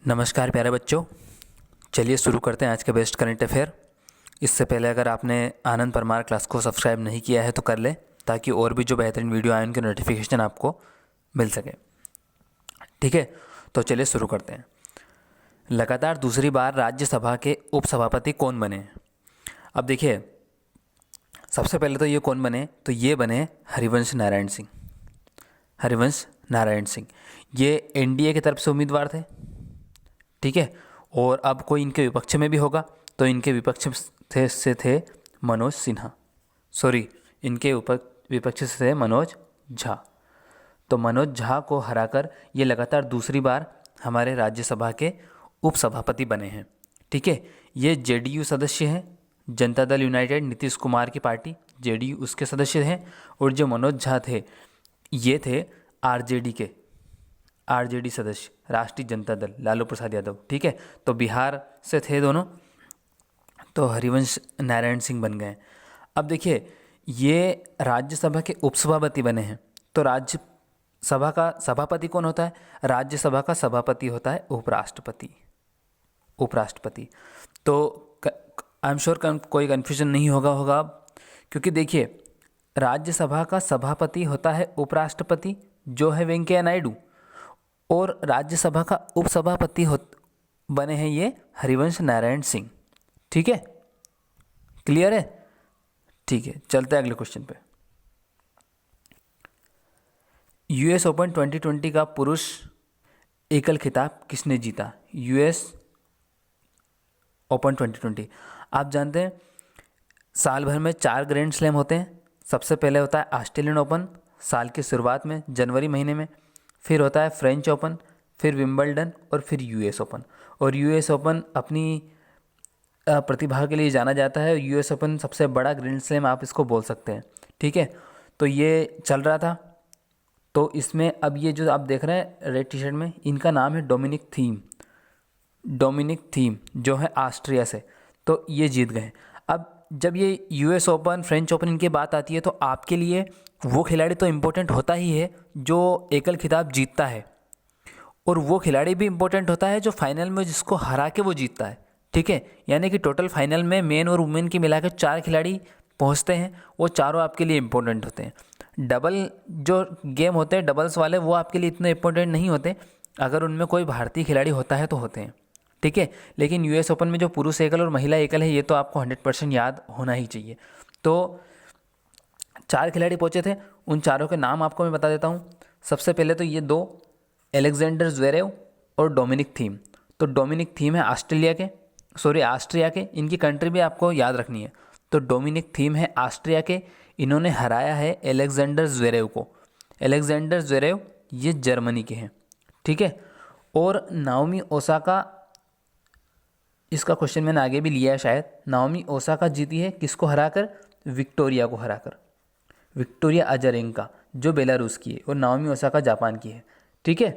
नमस्कार प्यारे बच्चों, चलिए शुरू करते हैं आज के बेस्ट करंट अफेयर। इससे पहले अगर आपने आनंद परमार क्लास को सब्सक्राइब नहीं किया है तो कर लें, ताकि और भी जो बेहतरीन वीडियो आए उनके नोटिफिकेशन आपको मिल सके। ठीक है, तो चलिए शुरू करते हैं। लगातार दूसरी बार राज्यसभा के उपसभापति कौन बने हैं? अब देखिए, सबसे पहले तो ये कौन बने, तो ये बने हरिवंश नारायण सिंह। हरिवंश नारायण सिंह ये एनडीए की तरफ से उम्मीदवार थे। ठीक है, और अब कोई इनके विपक्ष में भी होगा तो इनके विपक्ष से थे मनोज सिन्हा, इनके विपक्ष से थे मनोज झा। तो मनोज झा को हराकर ये लगातार दूसरी बार हमारे राज्यसभा के उपसभापति बने हैं। ठीक है, ये जेडीयू सदस्य हैं, जनता दल यूनाइटेड नीतीश कुमार की पार्टी, जेडीयू उसके सदस्य हैं। और जो मनोज झा थे ये थे आरजेडी सदस्य, राष्ट्रीय जनता दल, लालू प्रसाद यादव। ठीक है, तो बिहार से थे दोनों, तो हरिवंश नारायण सिंह बन गए। अब देखिए, ये राज्यसभा के उपसभापति बने हैं। तो राज्यसभा का सभापति कौन होता है? राज्यसभा का सभापति होता है उपराष्ट्रपति। तो आई एम श्योर कोई कन्फ्यूजन नहीं होगा अब, क्योंकि देखिए, राज्यसभा का सभापति होता है उपराष्ट्रपति, जो है वेंकैया नायडू, और राज्यसभा का उपसभापति बने हैं ये हरिवंश नारायण सिंह। ठीक है, क्लियर है? ठीक है, चलते हैं अगले क्वेश्चन पे। यूएस ओपन 2020 का पुरुष एकल खिताब किसने जीता? यूएस ओपन 2020 आप जानते हैं साल भर में 4 ग्रैंड स्लैम होते हैं। सबसे पहले होता है ऑस्ट्रेलियन ओपन साल की शुरुआत में जनवरी महीने में, फिर होता है फ्रेंच ओपन, फिर विंबलडन और फिर यूएस ओपन। और यूएस ओपन अपनी प्रतिभा के लिए जाना जाता है। यूएस ओपन सबसे बड़ा ग्रैंड स्लैम आप इसको बोल सकते हैं। ठीक है, तो ये चल रहा था। तो इसमें अब ये जो आप देख रहे हैं रेड टी शर्ट में, इनका नाम है डोमिनिक थीम जो है ऑस्ट्रिया से, तो ये जीत गए। अब जब ये यूएस ओपन, फ्रेंच ओपन इनकी बात आती है तो आपके लिए वो खिलाड़ी तो इम्पोर्टेंट होता ही है जो एकल खिताब जीतता है, और वो खिलाड़ी भी इम्पोर्टेंट होता है जो फाइनल में जिसको हरा के वो जीतता है। ठीक है, यानी कि टोटल फाइनल में मेन और वुमेन की मिलाकर 4 खिलाड़ी पहुंचते हैं, वो चारों आपके लिए इम्पोर्टेंट होते हैं। डबल जो गेम होते हैं डबल्स वाले, वो आपके लिए इतने इम्पोर्टेंट नहीं होते, अगर उनमें कोई भारतीय खिलाड़ी होता है तो होते हैं। ठीक है, लेकिन यूएस ओपन में जो पुरुष एकल और महिला एकल है, ये तो आपको 100% याद होना ही चाहिए। तो 4 खिलाड़ी पहुंचे थे, उन चारों के नाम आपको मैं बता देता हूँ। सबसे पहले तो ये 2, एलेक्जेंडर ज़्वेरेव और डोमिनिक थीम। तो डोमिनिक थीम है ऑस्ट्रिया के, इनकी कंट्री भी आपको याद रखनी है। तो डोमिनिक थीम है ऑस्ट्रिया के, इन्होंने हराया है एलेक्जेंडर ज़्वेरेव को। एलेक्जेंडर ज़्वेरेव ये जर्मनी के हैं। ठीक है, और नाओमी ओसाका, इसका क्वेश्चन मैंने आगे भी लिया है शायद। नाओमी ओसाका जीती है किसको हराकर? विक्टोरिया अजारेंका, जो बेलारूस की है, और नाओमी ओसाका जापान की है। ठीक है,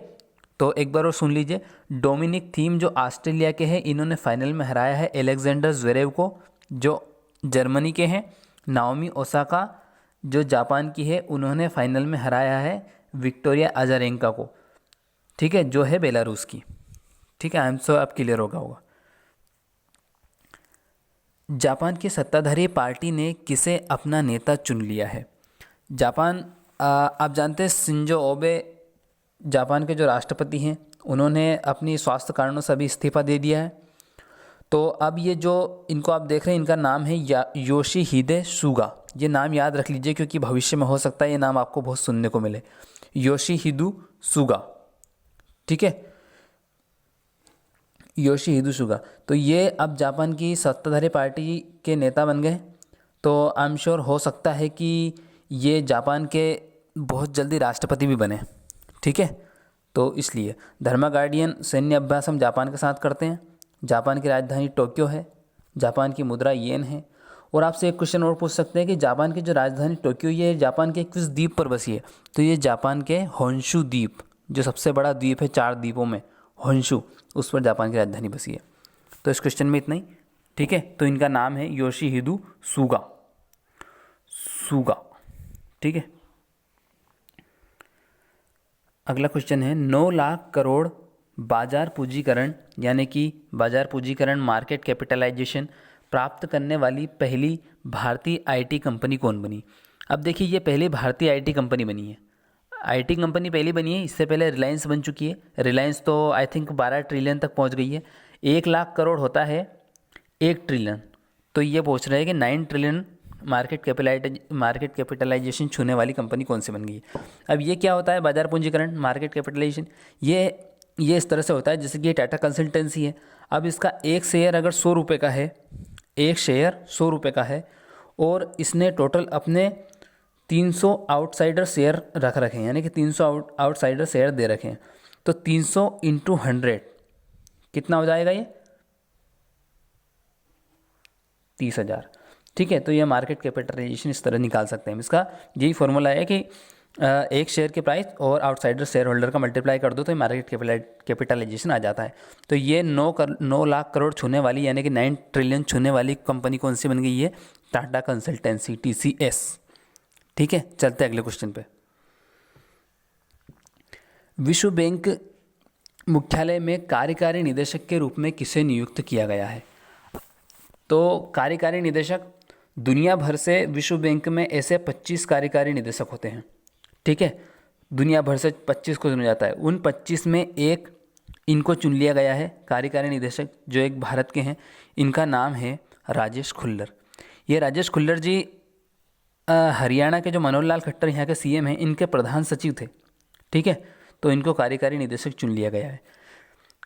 तो एक बार और सुन लीजिए। डोमिनिक थीम जो ऑस्ट्रेलिया के हैं, इन्होंने फाइनल में हराया है एलेक्जेंडर ज़्वेरेव को, जो जर्मनी के हैं। नाओमी ओसाका जो जापान की है, उन्होंने फाइनल में हराया है विक्टोरिया अजारेंका को। ठीक है, जो है बेलारूस की। ठीक है, आई एम सो अब क्लियर होगा। जापान की सत्ताधारी पार्टी ने किसे अपना नेता चुन लिया है? जापान, आप जानते हैं शिंजो ओबे जापान के जो राष्ट्रपति हैं, उन्होंने अपनी स्वास्थ्य कारणों से अभी इस्तीफा दे दिया है। तो अब ये जो इनको आप देख रहे हैं, इनका नाम है योशिहिदे सुगा। ये नाम याद रख लीजिए, क्योंकि भविष्य में हो सकता है ये नाम आपको बहुत सुनने को मिले। Yoshihide Suga. ठीक है, योशिहिदे सुगा। तो ये अब जापान की सत्ताधारी पार्टी के नेता बन गए। तो आई एम श्योर हो सकता है कि ये जापान के बहुत जल्दी राष्ट्रपति भी बने। ठीक है, तो इसलिए धर्मा गार्डियन सैन्य अभ्यास हम जापान के साथ करते हैं। जापान की राजधानी टोक्यो है, जापान की मुद्रा येन है। और आपसे एक क्वेश्चन और पूछ सकते हैं कि जापान की जो राजधानी टोक्यो, ये जापान के किस द्वीप पर बसी है? तो ये जापान के होन्शु द्वीप, जो सबसे बड़ा द्वीप है 4 द्वीपों में, होन्शु, उस पर जापान की राजधानी बसी है। तो इस क्वेश्चन में इतना ही। ठीक है, तो इनका नाम है योशिहिदे सुगा। ठीक है, अगला क्वेश्चन है 9 लाख करोड़ बाजार पूंजीकरण यानी कि बाजार पूंजीकरण मार्केट कैपिटलाइजेशन प्राप्त करने वाली पहली भारतीय आईटी कंपनी कौन बनी? अब देखिए, ये पहली भारतीय आईटी कंपनी बनी है। आईटी कंपनी पहली बनी है, इससे पहले रिलायंस बन चुकी है। रिलायंस तो आई थिंक 12 ट्रिलियन तक पहुंच गई है। 1 लाख करोड़ होता है 1 ट्रिलियन, तो ये पूछ रहे हैं कि 9 ट्रिलियन मार्केट कैपिटलाइजेशन छूने वाली कंपनी कौन सी बन गई है। अब ये क्या होता है बाजार पूंजीकरण मार्केट कैपिटलाइजेशन? ये इस तरह से होता है जैसे कि ये टाटा कंसल्टेंसी है। अब इसका एक शेयर अगर 100 रुपये का है, एक शेयर 100 रुपये का है, और इसने टोटल अपने 300 आउटसाइडर शेयर रख रखे हैं, यानी कि 300 आउटसाइडर शेयर दे रखे हैं। तो 300 इंटू 100 कितना हो जाएगा? ये 30,000। ठीक है, तो ये मार्केट कैपिटलाइजेशन इस तरह निकाल सकते हैं। इसका यही फॉर्मूला है कि एक शेयर के प्राइस और आउटसाइडर शेयर होल्डर का मल्टीप्लाई कर दो तो ये मार्केट कैपिटलाइजेशन आ जाता है। तो ये 9 लाख करोड़ छूने वाली यानी कि 9 ट्रिलियन छूने वाली कंपनी कौन सी बन गई है? Tata consultancy, TCS। ठीक है, चलते हैं अगले क्वेश्चन पे। विश्व बैंक मुख्यालय में कार्यकारी निदेशक के रूप में किसे नियुक्त किया गया है? तो कार्यकारी निदेशक, दुनिया भर से विश्व बैंक में ऐसे 25 कार्यकारी निदेशक होते हैं। ठीक है, दुनिया भर से 25 को चुना जाता है। उन 25 में एक इनको चुन लिया गया है कार्यकारी निदेशक, जो एक भारत के हैं। इनका नाम है राजेश खुल्लर। ये राजेश खुल्लर जी हरियाणा के जो मनोहर लाल खट्टर यहाँ के CM हैं, इनके प्रधान सचिव थे। ठीक है, तो इनको कार्यकारी निदेशक चुन लिया गया है।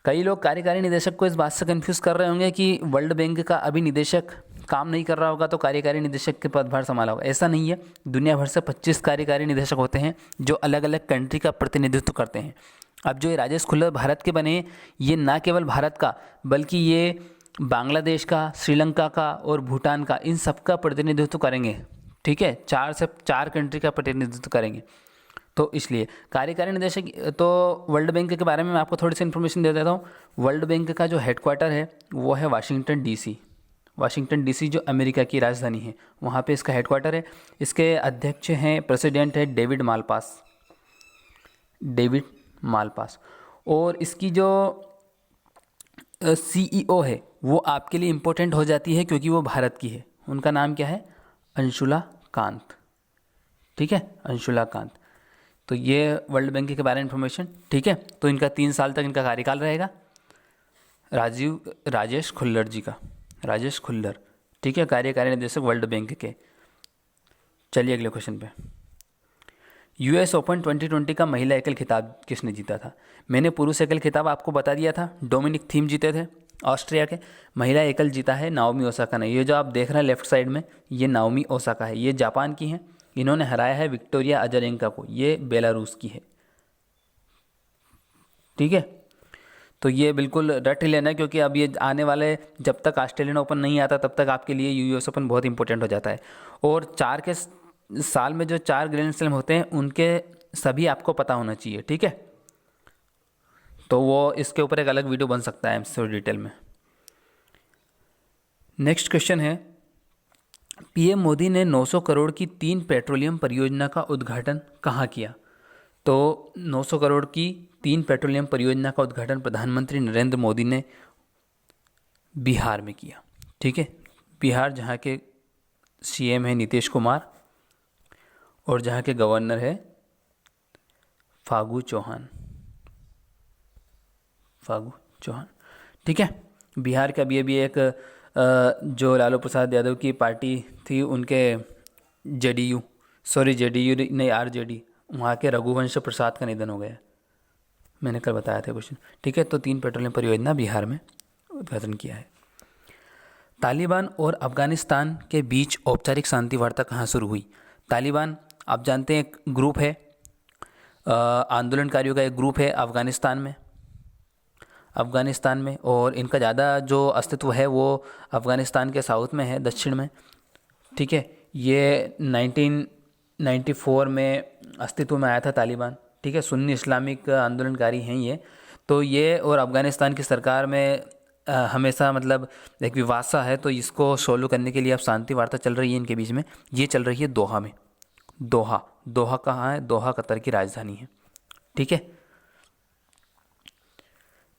कई लोग कार्यकारी निदेशक को इस बात से कंफ्यूज कर रहे होंगे कि वर्ल्ड बैंक का अभी निदेशक काम नहीं कर रहा होगा तो कार्यकारी निदेशक के पदभार संभाला होगा। ऐसा नहीं है, दुनिया भर से 25 कार्यकारी निदेशक होते हैं जो अलग अलग कंट्री का प्रतिनिधित्व करते हैं। अब जो ये राजेश खुल्लर भारत के बने, ये ना केवल भारत का बल्कि ये बांग्लादेश का, श्रीलंका का और भूटान का, इन सब का प्रतिनिधित्व करेंगे। ठीक है, 4 से 4 कंट्री का प्रतिनिधित्व करेंगे। तो इसलिए कार्यकारी निदेशक, तो वर्ल्ड बैंक के बारे में मैं आपको थोड़ी सी इन्फॉर्मेशन दे देता हूँ। वर्ल्ड बैंक का जो हेडक्वार्टर है वो है वाशिंगटन DC। वाशिंगटन DC जो अमेरिका की राजधानी है, वहाँ पे इसका हेडक्वार्टर है। इसके अध्यक्ष हैं, प्रेसिडेंट है डेविड मालपास। और इसकी जो CEO है वो आपके लिए इम्पोर्टेंट हो जाती है क्योंकि वो भारत की है। उनका नाम क्या है? अंशुला कांत। ठीक है, अंशुला कांत। तो ये वर्ल्ड बैंक के बारे में इन्फॉर्मेशन। ठीक है, तो इनका 3 साल तक इनका कार्यकाल रहेगा। राजेश खुल्लर जी का, राजेश खुल्लर। ठीक है, कार्यकारी निदेशक वर्ल्ड बैंक के। चलिए अगले क्वेश्चन पे। US ओपन 2020 का महिला एकल खिताब किसने जीता था? मैंने पुरुष एकल खिताब आपको बता दिया था, डोमिनिक थीम जीते थे ऑस्ट्रिया के। महिला एकल जीता है नाओमी ओसाका ने। ये जो आप देख रहे हैं लेफ्ट साइड में, ये नाओमी ओसाका है, ये जापान की हैं। इन्होंने हराया है विक्टोरिया अजारेंका को, ये बेलारूस की है। ठीक है, तो ये बिल्कुल रट ही लेना है क्योंकि अब ये आने वाले, जब तक ऑस्ट्रेलियन ओपन नहीं आता तब तक आपके लिए US ओपन बहुत इंपॉर्टेंट हो जाता है। और 4 के साल में जो 4 ग्रैंड स्लैम होते हैं उनके सभी आपको पता होना चाहिए। ठीक है, तो वो इसके ऊपर एक अलग वीडियो बन सकता है इससे डिटेल में। नेक्स्ट क्वेश्चन है, PM मोदी ने 900 करोड़ की 3 पेट्रोलियम परियोजना का उद्घाटन कहाँ किया? तो 900 करोड़ की 3 पेट्रोलियम परियोजना का उद्घाटन प्रधानमंत्री नरेंद्र मोदी ने बिहार में किया। ठीक है, बिहार जहाँ के CM है नीतीश कुमार और जहाँ के गवर्नर है फागू चौहान। ठीक है, बिहार का भी एक जो लालू प्रसाद यादव की पार्टी थी, उनके JDU नहीं RJD, वहाँ के रघुवंश प्रसाद का निधन हो गया। मैंने कल बताया था क्वेश्चन। ठीक है, तो 3 पेट्रोलियम परियोजना बिहार में उद्घाटन किया है। तालिबान और अफगानिस्तान के बीच औपचारिक शांति वार्ता कहाँ शुरू हुई? तालिबान आप जानते हैं एक ग्रुप है, आंदोलनकारियों का एक ग्रुप है अफ़गानिस्तान में, और इनका ज़्यादा जो अस्तित्व है वो अफ़गानिस्तान के साउथ में है, दक्षिण में। ठीक है, ये 1994 में अस्तित्व में आया था तालिबान। ठीक है, सुन्नी इस्लामिक आंदोलनकारी हैं ये। तो ये और अफ़गानिस्तान की सरकार में हमेशा मतलब एक विवाद सा है, तो इसको सोल्व करने के लिए अब शांति वार्ता चल रही है इनके बीच में। ये चल रही है दोहा में। दोहा कहाँ है? दोहा कतर की राजधानी है। ठीक है,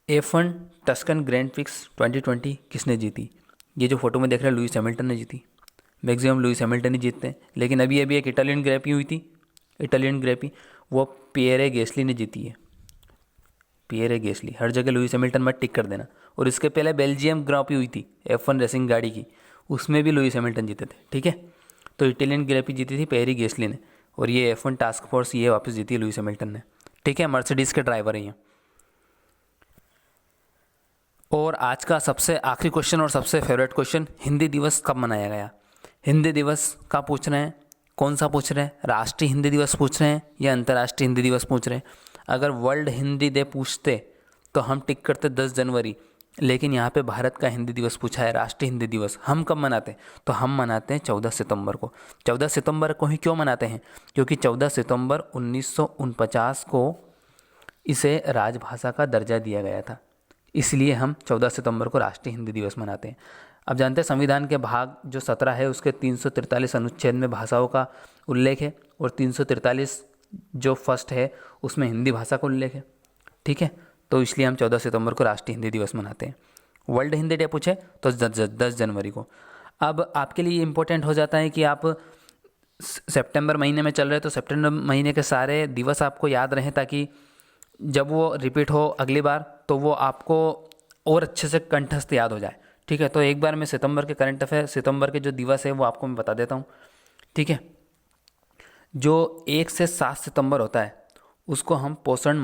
F1 टस्कन ग्रैंड प्रिक्स 2020 किसने जीती? ये जो फोटो में देख रहे हैं लुइस हैमिल्टन ने जीती। मैक्सिमम लुइस हैमिल्टन ही जीतते हैं, लेकिन अभी अभी एक इटालियन ग्रैंड प्री हुई थी, इटालियन ग्रैंड प्री, वो पियरे गेस्ली ने जीती है। पियरे गेस्ली, हर जगह लुइस हैमिल्टन मत टिक कर देना। और इसके पहले बेल्जियम ग्रां प्री हुई थी F1 रेसिंग गाड़ी की, उसमें भी लुइस हैमिल्टन जीते थे। ठीक है, तो इटालियन ग्रैंड प्री जीती थी पियरे गेस्ली ने, और ये F1 टास्क फोर्स ये वापस जीती लुइस हैमिल्टन ने। ठीक है, मर्सिडीज़ के ड्राइवर हैं ये। और आज का सबसे आखिरी क्वेश्चन और सबसे फेवरेट क्वेश्चन, हिंदी दिवस कब मनाया गया? हिंदी दिवस का पूछ रहे हैं, कौन सा पूछ रहे हैं? राष्ट्रीय हिंदी दिवस पूछ रहे हैं या अंतर्राष्ट्रीय हिंदी दिवस पूछ रहे हैं? अगर वर्ल्ड हिंदी डे पूछते तो हम टिक करते 10 जनवरी, लेकिन यहाँ पे भारत का हिंदी दिवस पूछा है, राष्ट्रीय हिंदी दिवस। हम कब मनाते हैं? तो हम मनाते हैं 14 सितंबर को। 14 सितंबर को ही क्यों मनाते हैं? क्योंकि 14 सितंबर 1949 को इसे राजभाषा का दर्जा दिया गया था, इसलिए हम 14 सितंबर को राष्ट्रीय हिंदी दिवस मनाते हैं। अब जानते हैं संविधान के भाग जो 17 है उसके 343 अनुच्छेद में भाषाओं का उल्लेख है, और 343 जो फर्स्ट है उसमें हिंदी भाषा का उल्लेख है। ठीक है, तो इसलिए हम 14 सितंबर को राष्ट्रीय हिंदी दिवस मनाते हैं। वर्ल्ड हिंदी डे पूछे तो 10 जनवरी को। अब आपके लिए इम्पोर्टेंट हो जाता है कि आप सितंबर महीने में चल रहे तो सितंबर महीने के सारे दिवस आपको याद रहें, ताकि जब वो रिपीट हो अगली बार तो वो आपको और अच्छे से कंठस्थ याद हो जाए। ठीक है, तो एक बार मैं सितंबर के करंट अफेयर, सितंबर के जो दिवस है वो आपको मैं बता देता हूँ। ठीक है, जो 1 से 7 सितंबर होता है उसको हम पोषण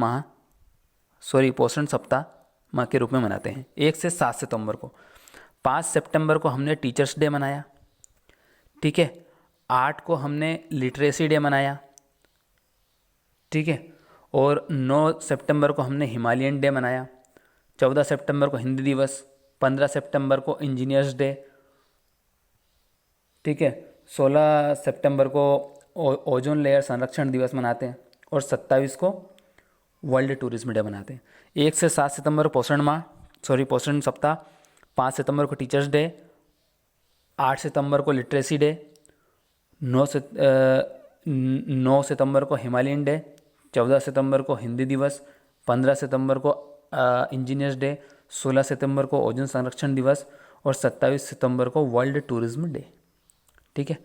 सप्ताह माह के रूप में मनाते हैं, 1 से 7 सितंबर को। 5 सितंबर को हमने टीचर्स डे मनाया। ठीक है, 8 को हमने लिटरेसी डे मनाया। ठीक है, और 9 सितंबर को हमने हिमालयन डे मनाया। 14 सितंबर को हिंदी दिवस, 15 सितंबर को इंजीनियर्स डे। ठीक है, 16 सितंबर को ओजोन लेयर संरक्षण दिवस मनाते हैं, और 27 को वर्ल्ड टूरिज्म डे मनाते हैं। 1 से 7 सितंबर पोषण सप्ताह, 5 सितंबर को टीचर्स डे, 8 सितंबर को लिटरेसी डे, 9 सितंबर को हिमालयन डे, 14 सितंबर को हिंदी दिवस, 15 सितंबर को इंजीनियर्स डे, 16 सितंबर को ओजोन संरक्षण दिवस, और 27 सितंबर को वर्ल्ड टूरिज्म डे। ठीक है,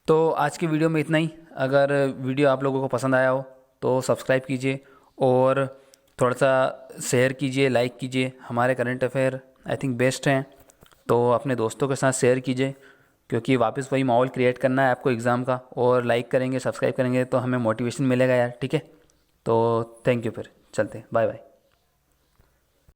तो आज की वीडियो में इतना ही। अगर वीडियो आप लोगों को पसंद आया हो तो सब्सक्राइब कीजिए, और थोड़ा सा शेयर कीजिए, लाइक कीजिए। हमारे current affair I think best हैं, तो अपने दोस्तों के साथ शेयर कीजिए, क्योंकि वापस वही माहौल क्रिएट करना है आपको एग्ज़ाम का। और लाइक करेंगे, सब्सक्राइब करेंगे तो हमें मोटिवेशन मिलेगा यार। ठीक है, तो थैंक यू, फिर चलते हैं, बाय बाय।